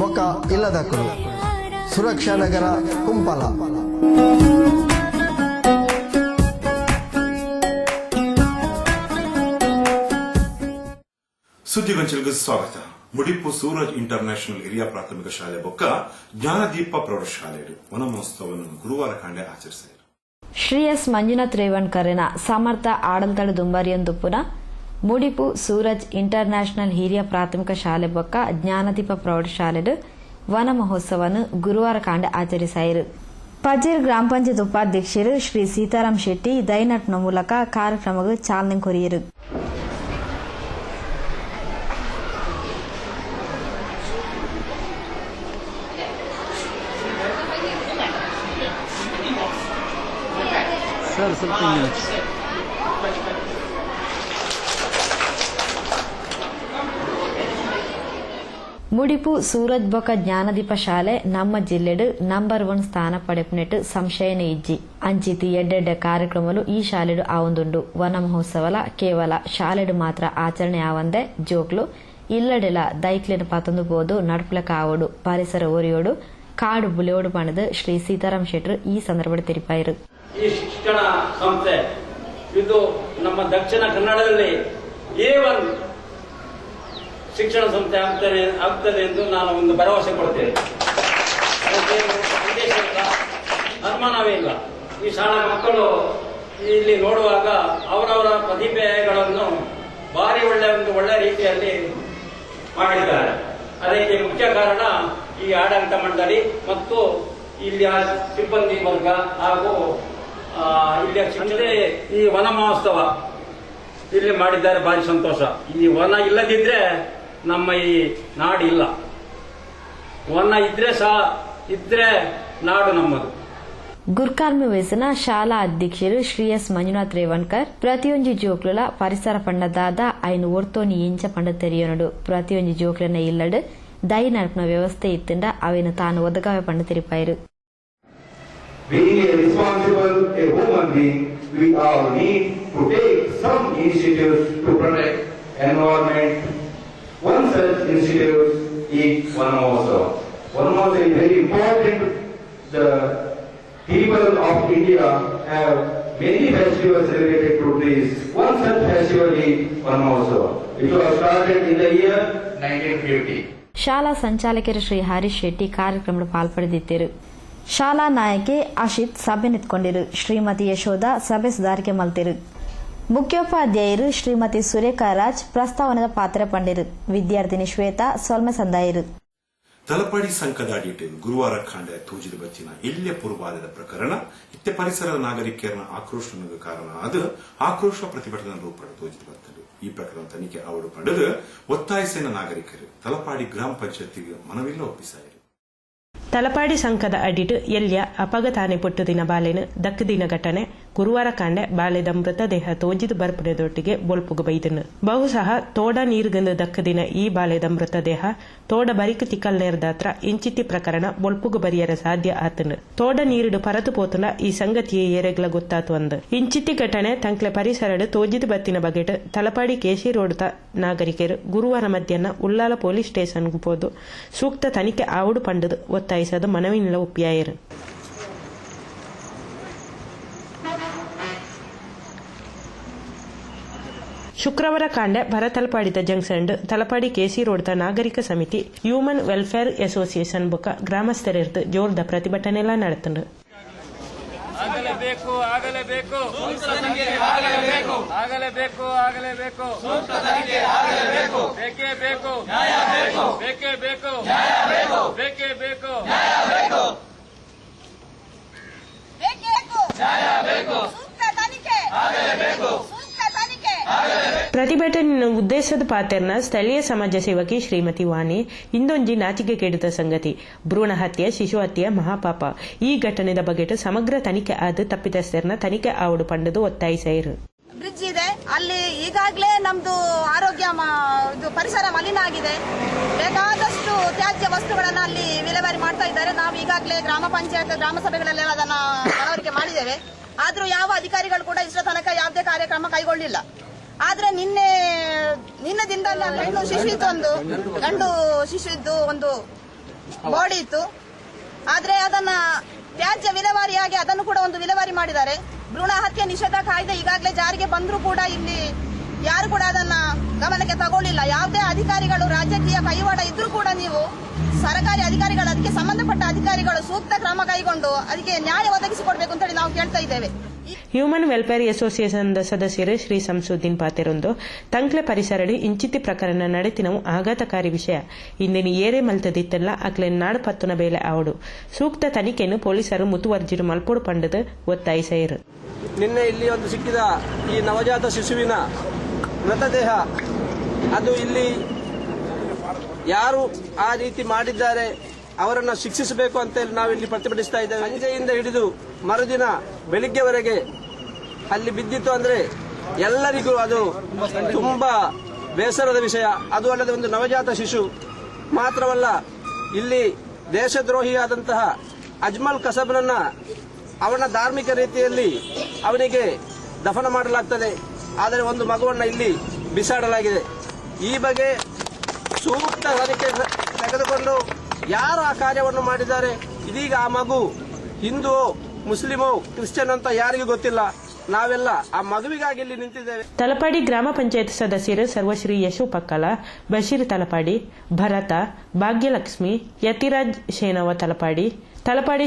ಬೊಕ ಇಲ್ಲದಕರು ಸುರಕ್ಷಾ ನಗರ ಕುಂಪಲ. ಸುದ್ದಿಗೊಂಚಲ್ಗೆ ಸ್ವಾಗತ. ಮುಡಿಪು ಸೂರಜ್ ಇಂಟರ್ನ್ಯಾಷನಲ್ ಹಿರಿಯ ಪ್ರಾಥಮಿಕ ಶಾಲೆ ಬೊಕ್ಕ ಜ್ಞಾನದೀಪ ಪ್ರೌಢಶಾಲೆ ವನ ಮಹೋತ್ಸವವನ್ನು ಗುರುವಾರ ಕಾಂಡೆ ಆಚರಿಸಿದರು. ಶ್ರೀ ಎಸ್ ಮಂಜುನಾಥ್ ರೇವಣ್ಕರನ ಸಮರ್ಥ ಆಡಳಿತದ ದುಂಬರಿಯೊಂದುಪ್ಪುನ ಮುಡಿಪು ಸೂರಜ್ ಇಂಟರ್ನ್ಯಾಷನಲ್ ಹಿರಿಯ ಪ್ರಾಥಮಿಕ ಶಾಲೆ ಬೊಕ್ಕ ಜ್ಞಾನದೀಪ ಪ್ರೌಢಶಾಲೆ ವನ ಮಹೋತ್ಸವವನ್ನು ಗುರುವಾರ ಕಾಂಡೆ ಆಚರಿಸಿದರು. ಪಜೀರ್ ಗ್ರಾಮ ಪಂಚಾಯತ್ ಉಪಾಧ್ಯಕ್ಷರು ಶ್ರೀ ಸೀತಾರಾಮ್ ಶೆಟ್ಟಿ ದೈನಟ್ನ ಮೂಲಕ ಕಾರ್ಯಕ್ರಮಕ್ಕೆ ಚಾಲನೆ ಕೊರಿಯರು. ಮುಡಿಪು ಸೂರಜ್ ಬೊಕ ಜ್ಞಾನದೀಪ ಶಾಲೆ ನಮ್ಮ ಜಿಲ್ಲೆಡು ನಂಬರ್ 1 ಸ್ಥಾನ ಪಡೆಪುನೆಟ್ ಸಂಶಯನೇ ಇಜ್ಜಿ ಅಂಚಿತಿ ಎಡ್ಡೆಡ್ಡೆ ಕಾರ್ಯಕ್ರಮಲು ಈ ಶಾಲೆಡು ಆವೊಂದುಂಡು. ವನ ಮಹೋತ್ಸವಲ ಕೇವಲ ಶಾಲೆಡು ಮಾತ್ರ ಆಚರಣೆ ಆವಂದೆ ಜೋಕ್ಲು ಇಲ್ಲಡೆಲ ದೈಕ್ಲೆನ ಪತೊಂದು ಬೋದು ನಡ್ಪಲಕ ಆವಡು ಪರಿಸರ ಒರಿಯೋಡು ಕಾಡು ಬುಲೆಯೋಡು ಪಣದು ಶ್ರೀ ಸೀತಾರಾಮ್ ಶೆಟ್ರು ಈ ಸಂದರ್ಭ ತೆರಿಪಾಯಿರು. ಈ ಶಿಕ್ಷಣ ಸಂಸ್ಥೆ ಇದು ನಮ್ಮ ದಕ್ಷಿಣ ಕನ್ನಡದಲ್ಲಿ A1 ಶಿಕ್ಷಣ ಸಂಸ್ಥೆ ಆಗ್ತದೆ ಎಂದು ನಾನು ಒಂದು ಭರವಸೆ ಕೊಡ್ತೇನೆ. ಅನುಮಾನವೇ ಇಲ್ಲ. ಈ ಶಾಲಾ ಮಕ್ಕಳು ಇಲ್ಲಿ ನೋಡುವಾಗ ಅವರವರ ಪ್ರತಿಭೆಗಳನ್ನು ಭಾರಿ ಒಳ್ಳೆ ರೀತಿಯಲ್ಲಿ ಮಾಡಿದ್ದಾರೆ. ಅದಕ್ಕೆ ಮುಖ್ಯ ಕಾರಣ ಈ ಆಡಳಿತ ಮಂಡಳಿ ಮತ್ತು ಇಲ್ಲಿಯ ಸಿಬ್ಬಂದಿ ವರ್ಗ ಹಾಗೂ ಇಲ್ಲಿಯ ಶಿಕ್ಷಣೆ. ಈ ವನ ಮಹೋತ್ಸವ ಇಲ್ಲಿ ಮಾಡಿದ್ದಾರೆ, ಭಾರಿ ಸಂತೋಷ. ಈ ವನ ಇಲ್ಲದಿದ್ರೆ ನಮ್ಮ ಈ ನಾಡಿಲ್ಲ. ವನ ಇದ್ರೆ ನಾಡು ನಮ್ಮದು. ಗುರ್ಕಾರ್ಮಿ ವಯಸ್ಸಿನ ಶಾಲಾ ಅಧ್ಯಕ್ಷರು ಶ್ರೀ ಎಸ್ ಮಂಜುನಾಥ್ ರೇವಣ್ಕರ್ ಪ್ರತಿಯೊಂದು ಜೋಕ್ಲುಲ ಪರಿಸರ ಪಂಡದಾದ ಐನು ಒರ್ತೋನಿ ಇಂಚ ಪಂಡ ತೆರಿಯೋನಡು ಪ್ರತಿಯೊಂದು ಜೋಕ್ಲನ ಇಲ್ಲಡು ದೈ ನಡ್ಪನ ವ್ಯವಸ್ಥೆ ಇತ್ತಂಡ ಅವೇನು ತಾನು ಒದಗಾವೆ ಪಂಡ ತೆರಿಪಾಯಿರು. Being a responsible human being, we all need to take some initiatives to protect environment. One such initiative is Vana Mahotsav. Vana Mahotsav is very important. The people of India have many festivals related to trees. One such festival is Vana Mahotsav. It was started in the year 1950. ಶಾಲಾ ಸಂಚಾಲಕರು ಶ್ರೀ ಹರೀಶ್ ಶೆಟ್ಟಿ ಕಾರ್ಯಕ್ರಮದ ಪಾಲ್ಪಡೆದಿದ್ದರು. ಶಾಲಾ ನಾಯಕಿ ಅಶಿತ್ ಸಭೆ ನಿಂತ್ಕೊಂಡಿರು. ಶ್ರೀಮತಿ ಯಶೋಧ ಸಭೆ ಸುಧಾರಿಕೆ ಮಲ್ತಿರು. ಮುಖ್ಯೋಪಾಧ್ಯಾಯರು ಶ್ರೀಮತಿ ಸುರೇಖಾ ರಾಜ್ ಪ್ರಸ್ತಾವನದ ಪಾತ್ರ ಪಂಡಿರು. ವಿದ್ಯಾರ್ಥಿನಿ ಶ್ವೇತಾ ಸೊಲ್ಮೆ ಸಂದಾಯಿರು. ತಲಪಾಡಿ ಸಂಕದ ಅಡಿಟ್ಟು ಗುರುವಾರ ಖಾಂಡ ತೂಜಿದ ಬಚ್ಚಿನ ಇಲ್ಲಿಯ ಪೂರ್ವಾದದ ಪ್ರಕರಣ ಇತ್ತೆ ಪರಿಸರದ ನಾಗರಿಕರನ್ನ ಆಕ್ರೋಶನದ ಕಾರಣ ಅದು ಆಕ್ರೋಶ ಪ್ರತಿಭಟನಾ ರೂಪದ ತೋಜಿದ ಬರ್ತದೆ. ಈ ಪ್ರಕರಣ ತನಿಖೆ ಅವಡು ಪಡೆದು ಒತ್ತಾಯಿಸಿನ ನಾಗರಿಕರು ತಲಪಾಡಿ ಗ್ರಾಮ ಪಂಚಾಯತಿಗೆ ಮನವಿಲ್ಲ ಒಪ್ಪಿಸಾಯಿರು. ತಲಪಾಡಿ ಸಂಕದ ಅಡಿಟ್ ಎಲ್ಯ ಅಪಘಾತಾನೆ ಪುಟ್ಟುದಿನ ಬಾಲೆನು ದಕ್ಕದಿನ ಘಟನೆ ಗುರುವಾರ ಕಾಂಡೆ ಬಾಲೆದ ಮೃತದೇಹ ತೋಜಿದು ಬರ್ಪಡೆದೊಟ್ಟಿಗೆ ಬೊಲ್ಪುಗ ಬೈದನು. ಬಹುಶಃ ತೋಡ ನೀರ್ಗಂದು ದಕ್ಕದಿನ ಈ ಬಾಲೆದ ಮೃತದೇಹ ತೋಡ ಬರಿಕ ತಿಕ್ಕಲ್ ನೇರ್ದಾತ್ರ ಇಂಚಿತಿ ಪ್ರಕರಣ ಬೊಲ್ಪುಗ ಬರಿಯರ ಸಾಧ್ಯ ಆತನು. ತೋಡ ನೀರುಡು ಪರತು ಪೋತುನ ಈ ಸಂಗತಿಯೇ ಏರೆಗ್ಲ ಗೊತ್ತಾತು ಅಂದು. ಇಂಚಿತಿ ಘಟನೆ ತಂಕ್ಲೆ ಪರಿಸರಡು ತೋಜಿದು ಬತ್ತಿನ ಬಗೆಟ್ ತಲಪಾಡಿ ಕೇಸಿ ರೋಡ್ತ ನಾಗರಿಕರು ಗುರುವಾರ ಮಧ್ಯಾಹ್ನ ಉಳ್ಳಾಲ ಪೊಲೀಸ್ ಸ್ಟೇಷನ್ಗೂ ಹೋದು ಸೂಕ್ತ ತನಿಖೆ ಆವಡು ಪಂಡದು ಒತ್ತಾಯಿಸದ ಮನವಿನಿಲ ಒಪ್ಪಿಯಾಯರು. ಶುಕ್ರವಾರ ಕಾಂಡೆ ಭರತಲಪಾಡಿದ ಜಂಕ್ಷನ್ ತಲಪಾಡಿ ಕೇಸಿ ರೋಡ್ದ ನಾಗರಿಕ ಸಮಿತಿ ಹ್ಯೂಮನ್ ವೆಲ್ಫೇರ್ ಅಸೋಸಿಯೇಷನ್ ಬೊಕ್ಕ ಗ್ರಾಮಸ್ಥರಿರ್ದು ಜೋರ್ದ ಪ್ರತಿಭಟನೆಲ್ಲ ನಡೆತಂಡು. ಆಗಲೇಬೇಕು ಆಗಲೇಬೇಕು ಆಗಲೇಬೇಕು ಆಗಲೇಬೇಕು ಆಗಲೇಬೇಕು ಆಗಲೇಬೇಕು ಬೇಕೇ ಬೇಕು ನ್ಯಾಯ ಬೇಕು ಬೇಕೇ ಬೇಕು ನ್ಯಾಯ ಬೇಕು ಬೇಕೇ ಬೇಕು ನ್ಯಾಯ ಬೇಕು ಬೇಕೇ ಬೇಕು ನ್ಯಾಯ ಬೇಕು ಸೂಕ್ತ ತನಿಖೆ ಆಗಲೇಬೇಕು ಸೂಕ್ತ ತನಿಖೆ ಆಗಲೇಬೇಕು. ಪ್ರತಿಭಟನೆಯ ಉದ್ದೇಶದ ಪಾತ್ರನ ಸ್ಥಳೀಯ ಸಮಾಜ ಸೇವಕಿ ಶ್ರೀಮತಿ ವಾಣಿ ಇಂದೊಂಜಿ ನಾಚಿಕೆ ಕೆಡಿದ ಸಂಗತಿ ಭ್ರೂಣ ಹತ್ಯೆ ಶಿಶು ಹತ್ಯೆ ಮಹಾಪಾಪ ಈ ಘಟನೆದ ಬಗೆಟ್ ಸಮಗ್ರ ತನಿಖೆ ಆದ ತಪ್ಪಿತಸ್ಥರನ್ನ ತನಿಖೆ ಆವಡು ಪಂಡದು ಒತ್ತಾಯಿಸಿರು. ಬ್ರಿಡ್ಜ್ ಇದೆ ಅಲ್ಲಿ ಈಗಾಗಲೇ ನಮ್ದು ಆರೋಗ್ಯ ಇದು ಪರಿಸರ ಮಲಿನ ಆಗಿದೆ. ಬೇಕಾದಷ್ಟು ತ್ಯಾಜ್ಯ ವಸ್ತುಗಳನ್ನ ಅಲ್ಲಿ ವಿಲೇವಾರಿ ಮಾಡ್ತಾ ಇದ್ದಾರೆ. ನಾವು ಈಗಾಗಲೇ ಗ್ರಾಮ ಪಂಚಾಯತ್ ಗ್ರಾಮ ಸಭೆಗಳಲ್ಲೆಲ್ಲ ಅದನ್ನ ಮನವರಿಕೆ ಮಾಡಿದ್ದೇವೆ. ಆದ್ರೂ ಯಾವ ಅಧಿಕಾರಿಗಳು ಕೂಡ ಇಷ್ಟರ ತನಕ ಯಾವುದೇ ಕಾರ್ಯಕ್ರಮ ಕೈಗೊಳ್ಳಿಲ್ಲ. ಆದ್ರೆ ನಿನ್ನೆ ದಿನದಲ್ಲಿ ಹೆಣ್ಣು ಶಿಶು ಇತ್ತು, ಗಂಡು ಶಿಶು ಇದ್ದು ಒಂದು ಬಾಡಿ ಇತ್ತು. ಆದ್ರೆ ಅದನ್ನ ತ್ಯಾಜ್ಯ ವಿಲೇವಾರಿಯಾಗಿ ಅದನ್ನು ಕೂಡ ಒಂದು ವಿಲೇವಾರಿ ಮಾಡಿದ್ದಾರೆ. ಭ್ರೂಣ ಹತ್ಯೆ ನಿಷೇಧ ಕಾಯ್ದೆ ಈಗಾಗಲೇ ಜಾರಿಗೆ ಬಂದರೂ ಕೂಡ ಇಲ್ಲಿ ಯಾರು ಕೂಡ ಅದನ್ನ ಗಮನಕ್ಕೆ ತಗೊಳ್ಳಿಲ್ಲ. ಯಾವುದೇ ಅಧಿಕಾರಿಗಳು ರಾಜಕೀಯ ಕೈವಾಡ ಇದ್ರೂ ಕೂಡ ನೀವು ಸರ್ಕಾರಿ ಅಧಿಕಾರಿಗಳು, ಅದಕ್ಕೆ ಸಂಬಂಧಪಟ್ಟ ಅಧಿಕಾರಿಗಳು ಸೂಕ್ತ ಕ್ರಮ ಕೈಗೊಂಡು ಅದಕ್ಕೆ ನ್ಯಾಯ ಒದಗಿಸಿಕೊಡ್ಬೇಕು ಅಂತ ಹೇಳಿ ನಾವು ಕೇಳ್ತಾ ಇದ್ದೇವೆ. ಹ್ಯೂಮನ್ ವೆಲ್ಫೇರ್ ಅಸೋಸಿಯೇಷನ್ ಸದಸ್ಯರು ಶ್ರೀ ಸಂಸುದ್ದೀನ್ ಪಾತೆರೊಂದು ತಂಕ್ಲೆ ಪರಿಸರಡಿ ಇಂಚಿತಿ ಪ್ರಕರಣ ನಡೆತಿನವು ಆಘಾತಕಾರಿ ವಿಷಯ. ಇಂದಿನ ಏರೆ ಮಲ್ತದಿತ್ತಲ್ಲ ಅಕ್ಲೆ ನಾಡು ಪತ್ತುನ ಬೇಲೆ ಆವಡು ಸೂಕ್ತ ತನಿಖೆಯನ್ನು ಪೊಲೀಸರು ಮುತುವರ್ಜಿರು ಮಲ್ಪೋಡು ಪಂಡದು ಒತ್ತಾಯಿಸಿರು. ನಿನ್ನೆ ಇಲ್ಲಿ ಒಂದು ಸಿಕ್ಕಿದ ಈ ನವಜಾತ ಶಿಶುವಿನ ಮೃತದೇಹ, ಅದು ಇಲ್ಲಿ ಯಾರು ಆ ರೀತಿ ಮಾಡಿದ್ದಾರೆ ಅವರನ್ನು ಶಿಕ್ಷಿಸಬೇಕು ಅಂತ ನಾವಿಲ್ಲಿ ಪ್ರತಿಭಟಿಸ್ತಾ ಇದ್ದೇವೆ. ಸಂಜೆಯಿಂದ ಹಿಡಿದು ಮರುದಿನ ಬೆಳಿಗ್ಗೆವರೆಗೆ ಅಲ್ಲಿ ಬಿದ್ದಿತ್ತು ಅಂದ್ರೆ ಎಲ್ಲರಿಗೂ ಅದು ತುಂಬಾ ಬೇಸರದ ವಿಷಯ. ಅದು ಅಲ್ಲದೆ ಒಂದು ನವಜಾತ ಶಿಶು ಮಾತ್ರವಲ್ಲ, ಇಲ್ಲಿ ದೇಶದ್ರೋಹಿಯಾದಂತಹ ಅಜ್ಮಲ್ ಕಸಬ್ನನ್ನ ಅವನ ಧಾರ್ಮಿಕ ರೀತಿಯಲ್ಲಿ ಅವನಿಗೆ ದಫನ ಮಾಡಲಾಗ್ತದೆ. ಆದರೆ ಒಂದು ಮಗುವನ್ನ ಇಲ್ಲಿ ಬಿಸಾಡಲಾಗಿದೆ. ಈ ಬಗ್ಗೆ ಸೂಕ್ತ ತನಿಖೆ ತೆಗೆದುಕೊಂಡು ಯಾರು ಆ ಕಾರ್ಯವನ್ನು ಮಾಡಿದ್ದಾರೆ, ಇದೀಗ ಆ ಮಗು ಹಿಂದುವೋ ಮುಸ್ಲಿಮೋ ಕ್ರಿಶ್ಚಿಯನ್ ಅಂತ ಯಾರಿಗೂ ಗೊತ್ತಿಲ್ಲ. ನಾವೆಲ್ಲ ಆ ಮಗುವಿಗಾಗಿ ಇಲ್ಲಿ ನಿಂತಿದ್ದೇವೆ. ತಲಪಾಡಿ ಗ್ರಾಮ ಪಂಚಾಯತ್ ಸದಸ್ಯರು ಸರ್ವಶ್ರೀ ಯಶು ಪಕ್ಕಲ, ಬಶೀರ್ ತಲಪಾಡಿ, ಭರತ, ಭಾಗ್ಯಲಕ್ಷ್ಮಿ, ಯತಿರಾಜ್ ಶೇನವ ತಲಪಾಡಿ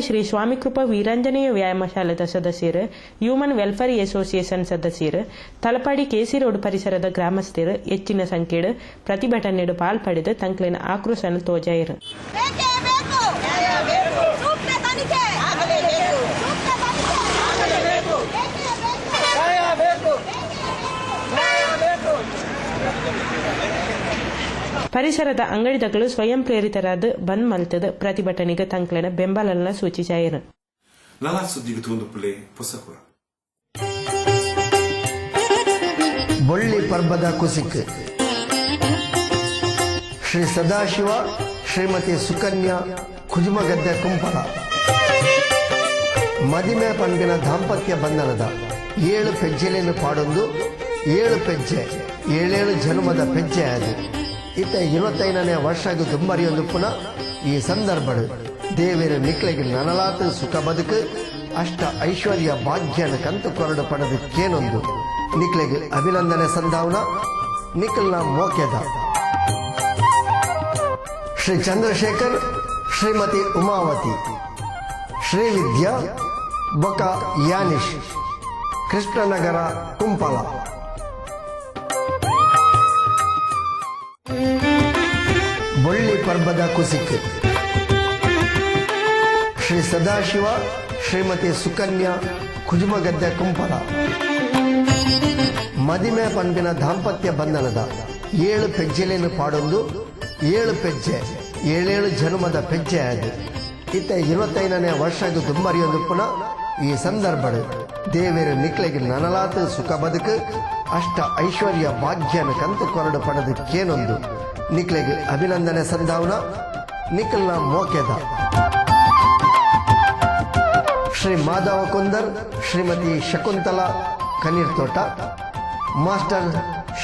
ಶ್ರೀ ಸ್ವಾಮಿಕೃಪಾ ವೀರಾಂಜನೇಯ ವ್ಯಾಯಾಮ ಶಾಲೆದ ಸದಸ್ಯರು, ಹ್ಯೂಮನ್ ವೆಲ್ಫೇರ್ ಅಸೋಸಿಯೇಷನ್ ಸದಸ್ಯರು, ತಲಪಾಡಿ ಕೆಸಿ ರೋಡ್ ಪರಿಸರದ ಗ್ರಾಮಸ್ಥರು ಹೆಚ್ಚಿನ ಸಂಖ್ಯೆಡು ಪ್ರತಿಭಟನೆಡು ಪಾಲ್ಪಡೆದು ತಂಕ್ಲಿನ ಆಕ್ರೋಶನ ತೋಜಾಯಿರು. ಪರಿಸರದ ಅಂಗಡಿಗಳು ಸ್ವಯಂ ಪ್ರೇರಿತರಾದ ಬಂದ್ ಮಲ್ತದ ಪ್ರತಿಭಟನೆಗೆ ತಂಕ್ಲಿನ ಬೆಂಬಲ ಸೂಚಿಸಾಯಿರು. ಬೊಳ್ಳಿ ಪರ್ಬದ ಕುಸಿಕ್ ಶ್ರೀ ಸದಾಶಿವ ಶ್ರೀಮತಿ ಸುಕನ್ಯಾ ಕುಜುಮಗದ್ದೆ ಕುಂಪಲ ಮದಿಮೆ ಪಂಪಿನ ದಾಂಪತ್ಯ ಬಂಧನದ 7 ಪೆಜ್ಜೆಲೆಯನ್ನು ಪಾಡೊಂದು 7 ಪೆಜ್ಜೆ 7 ಜನ್ಮದ ಪೆಜ್ಜೆ ಅದು ಇತ್ತ 25ನೇ ವರ್ಷಗೂ ದುಂಬರಿಯೊಂದು ಪುನಃ ಈ ಸಂದರ್ಭಡು ದೇವೇರ ನಿಕ್ಲೆಗೆ ನನಲಾತ ಸುಖ ಬದುಕು ಅಷ್ಟ ಐಶ್ವರ್ಯ ಭಾಗ್ಯನ ಕಂತು ಕೊರಡು ಪಡೆದಕ್ಕೇನೊಂದು ನಿಕ್ಲೆಗೆ ಅಭಿನಂದನೆ ಸಂಧಾವನ ನಿಖಲ್ನ ಮೋಕೆದ ಶ್ರೀ ಚಂದ್ರಶೇಖರ್ ಶ್ರೀಮತಿ ಉಮಾವತಿ ಶ್ರೀವಿದ್ಯಾ ಬೊಕ ಯಾನಿಶ್ ಕೃಷ್ಣನಗರ ಕುಂಪಲ ಬೊಳ್ಳಿ ಪರ್ಬದ ಕುಸಿಕ್ ಶ್ರೀ ಸದಾಶಿವ ಶ್ರೀಮತಿ ಸುಕನ್ಯಾ ಕುಜುಮಗದ್ದೆ ಕುಂಪಲ ಮದಿಮೆ ಪಂಪಿನ ದಾಂಪತ್ಯ ಬಂಧನದ 7 ಪೆಜ್ಜೆಲೆಯನ್ನು ಪಾಡೊಂದು 7 ಪೆಜ್ಜೆ 7 ಜನ್ಮದ ಪೆಜ್ಜೆ ಅದು ಇತ್ತ 25ನೇ ವರ್ಷಗೂ ದುಂಬರಿಯೊಂದು ಪುನಃ ಈ ಸಂದರ್ಭಡು ದೇವೇರ ನಿಕ್ಲೆಗೆ ನನಲಾತ ಸುಖ ಬದುಕು ಅಷ್ಟ ಐಶ್ವರ್ಯ ಭಾಗ್ಯನ ಕಂತು ಕೊರಡು ಪಡೆದಕ್ಕೇನೊಂದು ನಿಕ್ಲೆಗೆ ಅಭಿನಂದನೆ ಸಂಧಾವನ ನಿಖಲ್ನ ಮೋಕೆದ ಶ್ರೀ ಮಾಧವ ಕುಂದರ್ ಶ್ರೀಮತಿ ಶಕುಂತಲಾ ಕನೀರ್ತೋಟ ಮಾಸ್ಟರ್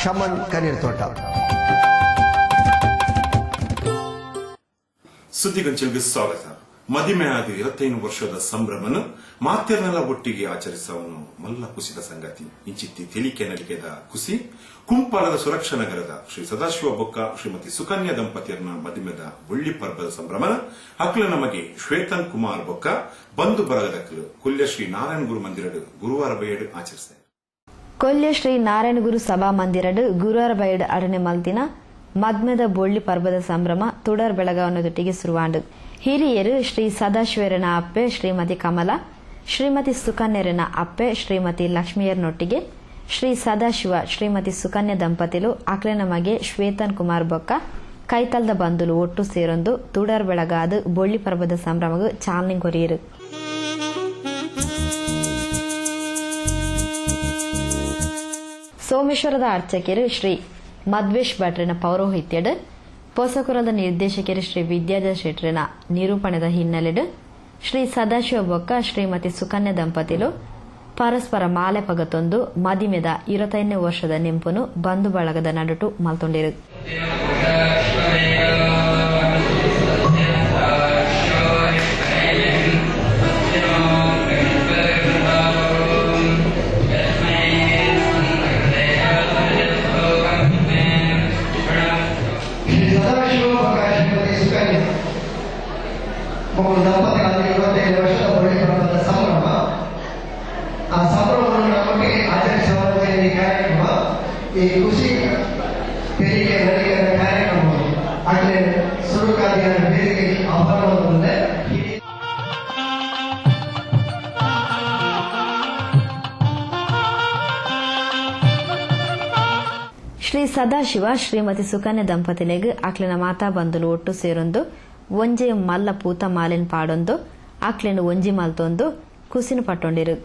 ಶಮನ್ ಕನೀರ್ತೋಟ. ಸುದ್ದಿಗಂಚಲ್ಗೆ ಸ್ವಾಗತ. ಮದಿಮೆಯಾದ 25 ವರ್ಷದ ಸಂಭ್ರಮನು ಮಾತೆರನೆಲ್ಲ ಒಟ್ಟಿಗೆ ಆಚರಿಸವನು ಮಲ್ಲ ಕುಸಿದ ಸಂಗತಿ ಇಂಚಿತ್ತಿ ತಿಳಿಕೆ ನಲಿಕೆದ ಕುಸಿ ಕುಂಪಾಲದ ಸುರಕ್ಷಾ ನಗರದ ಶ್ರೀ ಸದಾಶಿವ ಬೊಕ್ಕ ಶ್ರೀಮತಿ ಸುಕನ್ಯಾ ದಂಪತಿಯರನ್ನ ಮದಿಮೆದ ಬೊಳ್ಳಿ ಪರ್ಬದ ಸಂಭ್ರಮನ ಅಕ್ಲ ನಮಗೆ ಶ್ವೇತನ್ ಕುಮಾರ್ ಬೊಕ್ಕ ಬಂಧು ಬರಗದಕ್ಕಲು ಕೊಲ್ಯ ಶ್ರೀ ನಾರಾಯಣ ಗುರು ಮಂದಿರಡು ಗುರುವಾರ ಬಯಡು ಆಚರಿಸಿದೆ. ಕೊಲ್ಯ ಶ್ರೀ ನಾರಾಯಣ ಗುರು ಸಭಾ ಮಂದಿರಡು ಗುರುವಾರ ಬಯಡು ಅಡನೆ ಮಲ್ತಿನ ಮದ್ಮೆದ ಬೊಳ್ಳಿ ಪರ್ಬದ ಸಂಭ್ರಮ ತುಡರ್ ಬೆಳಗಾವನದೊಟ್ಟಿಗೆ ಶುರುವಾಂಡು. ಹಿರಿಯರು ಶ್ರೀ ಸದಾಶಿವರನ ಅಪ್ಪೆ ಶ್ರೀಮತಿ ಕಮಲಾ, ಶ್ರೀಮತಿ ಸುಕನ್ಯರನ ಅಪ್ಪೆ ಶ್ರೀಮತಿ ಲಕ್ಷ್ಮಿಯರನೊಟ್ಟಿಗೆ ಶ್ರೀ ಸದಾಶಿವ ಶ್ರೀಮತಿ ಸುಕನ್ಯಾ ದಂಪತಿಲು ಅಕ್ಲೆನ ಮಗೆ ಶ್ವೇತನ್ ಕುಮಾರ್ ಬೊಕ್ಕ ಕೈತಲ್ದ ಬಂಧುಲು ಒಟ್ಟು ಸೇರೊಂದು ತುಡರ್ ಬೆಳಗಾದ ಬೊಳ್ಳಿ ಪರ್ಬದ ಸಂಭ್ರಮಗೂ ಚಾಲನೆ ಕೊರಿಯರು. ಸೋಮೇಶ್ವರದ ಅರ್ಚಕರು ಶ್ರೀ ಮಧ್ವೇಶ್ ಭಟ್ರನ ಪೌರೋಹಿತ್ಯಡ್ ಪೊಸಕುರದ ನಿರ್ದೇಶಕರು ಶ್ರೀ ವಿದ್ಯಾಧರ ಶೆಟ್ರನ ನಿರೂಪಣೆದ ಹಿನ್ನೆಲೆಡ್ ಶ್ರೀ ಸದಾಶಿವ ಬೊಕ್ಕ ಶ್ರೀಮತಿ ಸುಕನ್ಯಾ ದಂಪತಿಲು ಪರಸ್ಪರ ಮಾಲೆ ಪಗತೊಂದು ಮದಿಮೆದ 25ನೇ ವರ್ಷದ ನೆಂಪುನು ಬಂಧು ಬಳಗದ ನಡುಟು ಮಲ್ತೊಂಡಿರು. ಈ ಕೃಷಿ ತೆರಿಗೆ ನಡಿಗೆಯ ಕಾರ್ಯಕ್ರಮ ಅಲ್ಲೇ ಸುರುಕಾದಿಯ ಬೇರಿಗೆ ಆಹ್ವಾನವಾಗುತ್ತದೆ. ಶ್ರೀ ಸದಾಶಿವ ಶ್ರೀಮತಿ ಸುಕನ್ಯಾ ದಂಪತಿನಿಗೆ ಆಕ್ಲಿನ ಮಾತಾ ಬಂಧುಲು ಒಟ್ಟು ಸೇರೊಂದು ಒಂಜೆ ಮಲ್ಲ ಪೂತ ಮಾಲೆನ್ ಪಾಡೊಂದು ಆಕ್ಲಿನ ಒಂಜಿ ಮಲ್ತೊಂದು ಕುಸಿನು ಪಟ್ಟೊಂಡಿರು.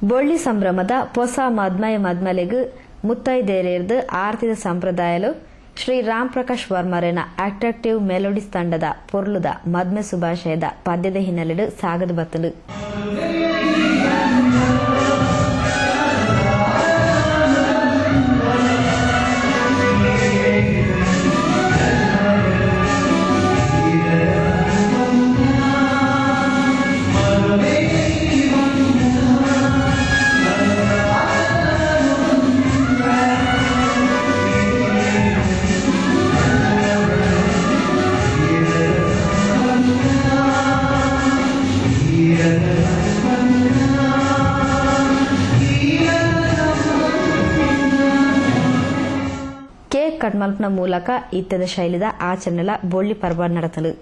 ಬೊಳ್ಳಿ ಸಂಭ್ರಮದ ಹೊಸ ಮದ್ಮಲೆಗ್ ಮುತ್ತೈದೇರಿಯರ್ದು ಆರ್ತಿದ ಸಂಪ್ರದಾಯಲು ಶ್ರೀ ರಾಮ್ ಪ್ರಕಾಶ್ ವರ್ಮರೇನ ಅಟ್ರಾಕ್ಟಿವ್ ಮೆಲೋಡಿಸ್ ತಂಡದ ಪೊರ್ಲುದ ಮದ್ಮೆ ಶುಭಾಶಯದ ಪದ್ಯದ ಹಿನ್ನೆಲೆಡು ಸಾಗದು ಬತ್ತಲು. ಕೇಕ್ ಕಟ್ಮಲ್ಪನ ಮೂಲಕ ಇತ್ಯದ ಶೈಲಿದ ಆಚರಣೆಲ ಬೊಳ್ಳಿ ಪರ್ವ ನಡೆಸಲು.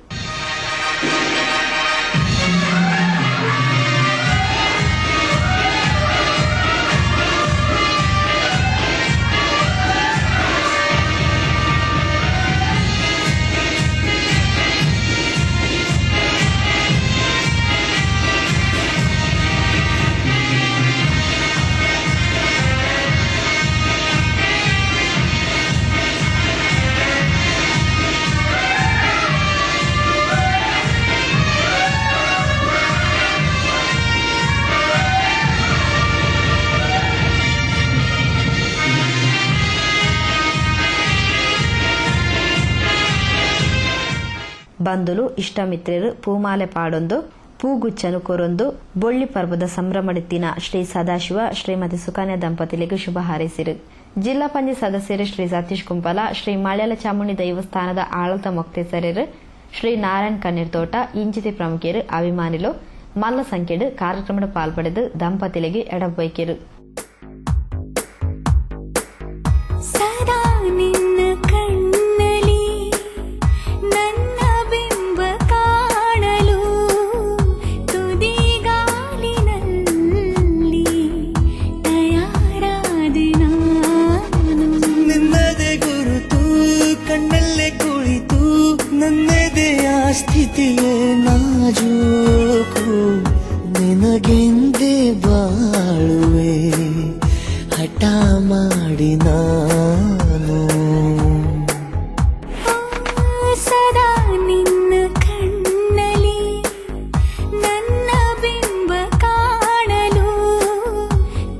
ಬಂಧುಲು ಇಷ್ಟಮಿತ್ರರು ಪೂಮಾಲೆ ಪಾಡೊಂದು ಪೂಗುಚ್ಚನು ಕೊರೊಂದು ಬೊಳ್ಳಿ ಪರ್ವದ ಸಂಭ್ರಮಡಿತ್ತಿನ ಶ್ರೀ ಸದಾಶಿವ ಶ್ರೀಮತಿ ಸುಕನ್ಯಾ ದಂಪತಿಗಳಿಗೆ ಶುಭ ಹಾರೈಸಿರು. ಜಿಲ್ಲಾ ಪಂಚಾಯತ್ ಸದಸ್ಯರು ಶ್ರೀ ಸತೀಶ್ ಕುಂಪಲ, ಶ್ರೀ ಮಳ್ಯಾಲ ಚಾಮುಂಡಿ ದೈವಸ್ಥಾನದ ಆಡಳಿತ ಮೊಕ್ತೇಸರರು, ಶ್ರೀ ನಾರಾಯಣ್ ಕಣ್ಣೀರ್ ತೋಟ ಇಂಚಿತಿ ಪ್ರಮುಖರು ಅಭಿಮಾನಿಲು ಮಲ್ಲ ಸಂಖ್ಯೆಡು ಕಾರ್ಯಕ್ರಮದ ಪಾಲ್ಪಡೆದು ದಂಪತಿಗಳಿಗೆ ಎಡಬೈಕಿರು. ಸ್ಥಿತಿಯೇ ನಾಜೂಕು ನಿನಗೆಂದೇ ಬಾಳುವೆ ಹಠ ಮಾಡಿ ನಾನು ಸದಾ ನಿನ್ನ ಕಣ್ಣಲಿ ನನ್ನ ಬಿಂಬ ಕಾಣಲು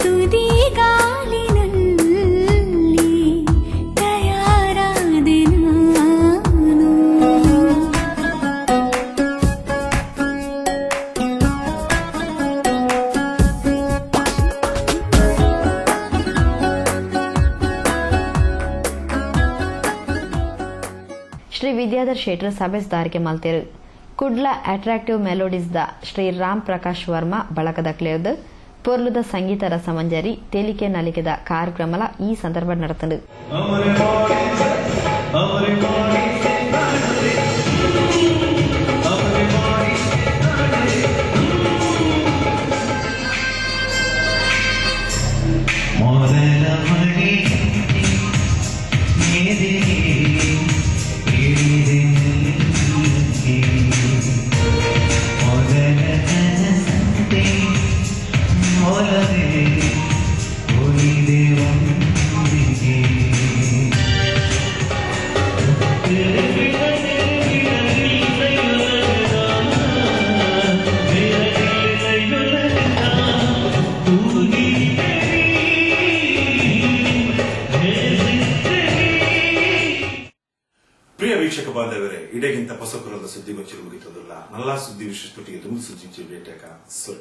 ತುದಿ ಗಾಲಿನಲ್ಲಿ ತಯಾರಾದೆ ನಾನು. ಶ್ರೀ ವಿದ್ಯಾಧರ್ ಶೆಟ್ರು ಸಭೆಸ್ದಾರಿಗೆ ಮಲ್ತೇರು. ಕುಡ್ಲ ಅಟ್ರಾಕ್ಟಿವ್ ಮೆಲೋಡಿಸ್ ದ ಶ್ರೀ ರಾಮ್ ಪ್ರಕಾಶ್ ವರ್ಮಾ ಬಳಕದಕ್ಲೇರ್ದು ಪೊರ್ಲುದ ಸಂಗೀತ ರಸಮಂಜರಿ ತೇಲಿಕೆ ನಲಿಕೆದ ಕಾರ್ಯಕ್ರಮಲ ಈ ಸಂದರ್ಭ ನಡೆತಂಡು. ಮೊದಲ ಹೊಸಪುರದ ಸುದ್ದಿಗೋಷ್ಠಿ ಮುಗಿತದಲ್ಲ ನಲ್ಲಾ ಸುದ್ದಿ ವಿಶೇಷ ತುಟಿಗೆ ತುಂಬ ಸುದ್ದಿ ಭೇಟಿಯಾಗ ಸುರ